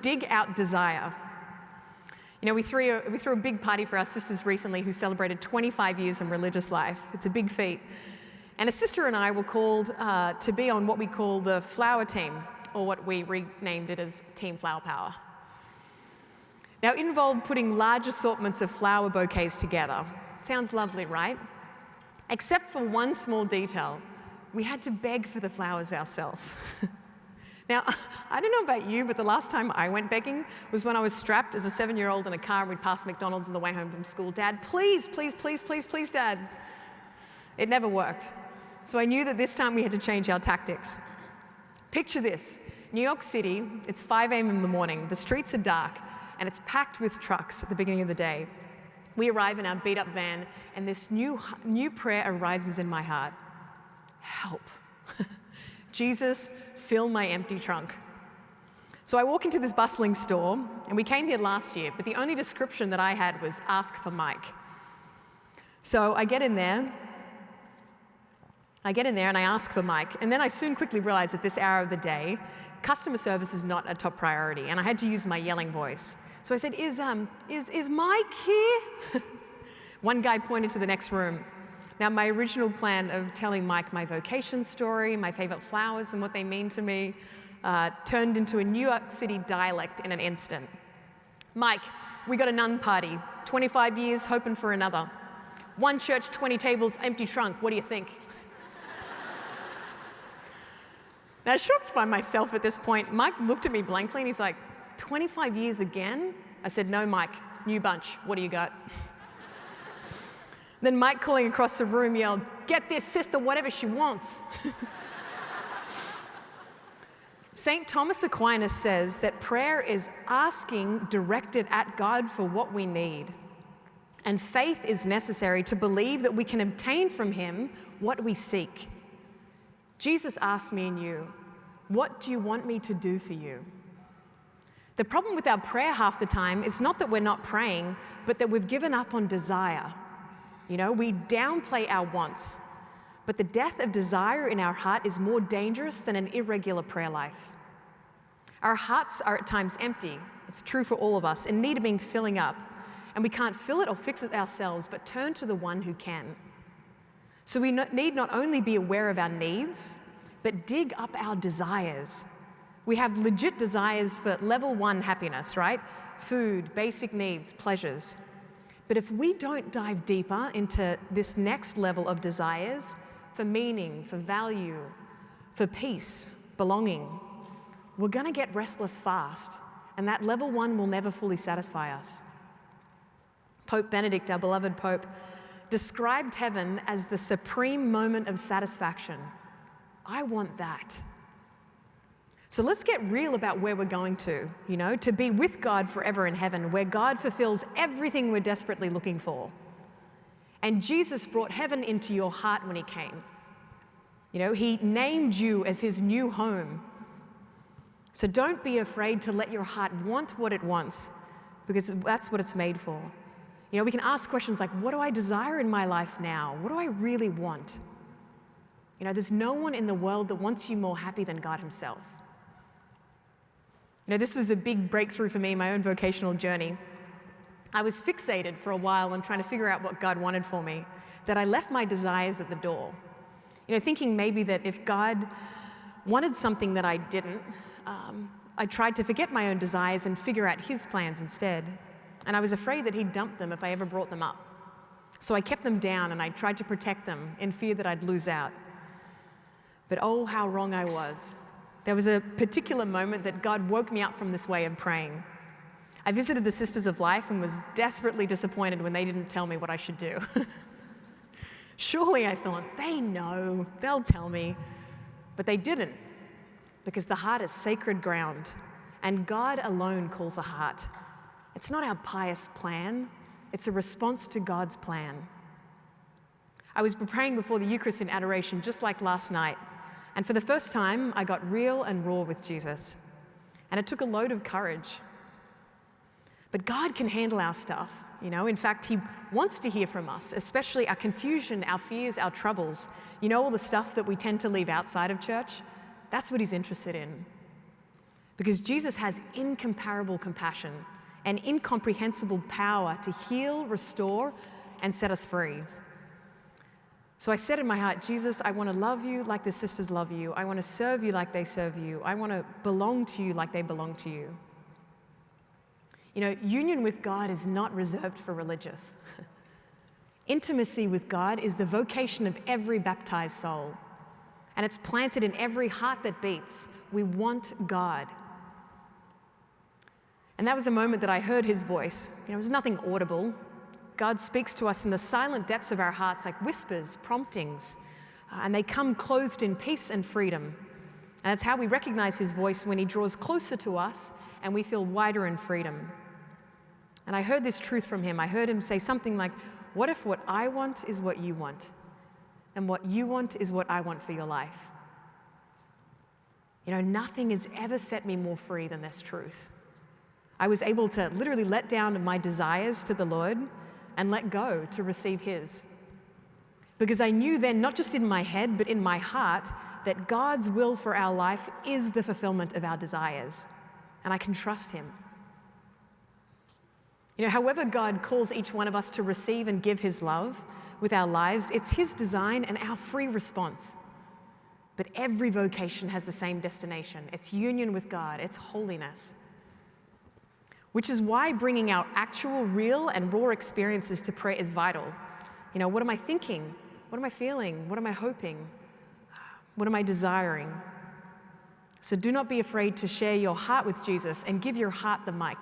dig out desire. You know, we threw a big party for our sisters recently who celebrated 25 years in religious life. It's a big feat. And a sister and I were called to be on what we call the flower team, or what we renamed it as Team Flower Power. Now, it involved putting large assortments of flower bouquets together. Sounds lovely, right? Except for one small detail. We had to beg for the flowers ourselves. Now, I don't know about you, but the last time I went begging was when I was strapped as a 7-year-old in a car and we'd pass McDonald's on the way home from school. Dad, please, please, please, please, please, Dad. It never worked. So I knew that this time we had to change our tactics. Picture this. New York City, it's 5 a.m. in the morning, the streets are dark, and it's packed with trucks at the beginning of the day. We arrive in our beat-up van, and this new prayer arises in my heart. Help. Jesus, fill my empty trunk. So I walk into this bustling store, and we came here last year, but the only description that I had was ask for Mike. So I get in there and I ask for Mike, and then I soon quickly realize at this hour of the day, customer service is not a top priority, and I had to use my yelling voice. So I said, is Mike here? One guy pointed to the next room. Now, my original plan of telling Mike my vocation story, my favorite flowers and what they mean to me, turned into a New York City dialect in an instant. Mike, we got a nun party, 25 years hoping for another. One church, 20 tables, empty trunk, what do you think? Now, shocked by myself at this point, Mike looked at me blankly and he's like, 25 years again? I said, no, Mike, new bunch, what do you got? Then Mike, calling across the room, yelled, get this sister whatever she wants. St. Thomas Aquinas says that prayer is asking directed at God for what we need. And faith is necessary to believe that we can obtain from him what we seek. Jesus asked me and you, what do you want me to do for you? The problem with our prayer half the time is not that we're not praying, but that we've given up on desire. You know, we downplay our wants, but the death of desire in our heart is more dangerous than an irregular prayer life. Our hearts are at times empty. It's true for all of us, in need of being filling up. And we can't fill it or fix it ourselves, but turn to the one who can. So we need not only be aware of our needs, but dig up our desires. We have legit desires for level 1 happiness, right? Food, basic needs, pleasures. But if we don't dive deeper into this next level of desires, for meaning, for value, for peace, belonging, we're going to get restless fast, and that level 1 will never fully satisfy us. Pope Benedict, our beloved Pope, described heaven as the supreme moment of satisfaction. I want that. So let's get real about where we're going to be with God forever in heaven, where God fulfills everything we're desperately looking for. And Jesus brought heaven into your heart when he came. He named you as his new home. So don't be afraid to let your heart want what it wants, because that's what it's made for. We can ask questions like, what do I desire in my life now? What do I really want? There's no one in the world that wants you more happy than God himself. This was a big breakthrough for me in my own vocational journey. I was fixated for a while on trying to figure out what God wanted for me, that I left my desires at the door. Thinking maybe that if God wanted something that I didn't, I tried to forget my own desires and figure out his plans instead. And I was afraid that he'd dump them if I ever brought them up. So I kept them down and I tried to protect them in fear that I'd lose out. But oh, how wrong I was. There was a particular moment that God woke me up from this way of praying. I visited the Sisters of Life and was desperately disappointed when they didn't tell me what I should do. Surely, I thought, they know, they'll tell me. But they didn't, because the heart is sacred ground, and God alone calls a heart. It's not our pious plan, it's a response to God's plan. I was praying before the Eucharist in adoration just like last night, and for the first time, I got real and raw with Jesus. And it took a load of courage. But God can handle our stuff, In fact, he wants to hear from us, especially our confusion, our fears, our troubles. All the stuff that we tend to leave outside of church? That's what he's interested in. because Jesus has incomparable compassion and incomprehensible power to heal, restore, and set us free. So I said in my heart, Jesus, I want to love you like the sisters love you. I want to serve you like they serve you. I want to belong to you like they belong to you. You know, union with God is not reserved for religious. Intimacy with God is the vocation of every baptized soul, and it's planted in every heart that beats. We want God. And that was a moment that I heard his voice. You know, it was nothing audible. God speaks to us in the silent depths of our hearts like whispers, promptings, and they come clothed in peace and freedom. And that's how we recognize his voice, when he draws closer to us and we feel wider in freedom. And I heard this truth from him. I heard him say something like, what if what I want is what you want? And what you want is what I want for your life? You know, nothing has ever set me more free than this truth. I was able to literally let down my desires to the Lord and let go to receive his. Because I knew then, not just in my head, but in my heart, that God's will for our life is the fulfillment of our desires. And I can trust him. You know, however God calls each one of us to receive and give his love with our lives, it's his design and our free response. But every vocation has the same destination. It's union with God. It's holiness. Which is why bringing our actual, real, and raw experiences to prayer is vital. You know, what am I thinking? What am I feeling? What am I hoping? What am I desiring? So do not be afraid to share your heart with Jesus and give your heart the mic.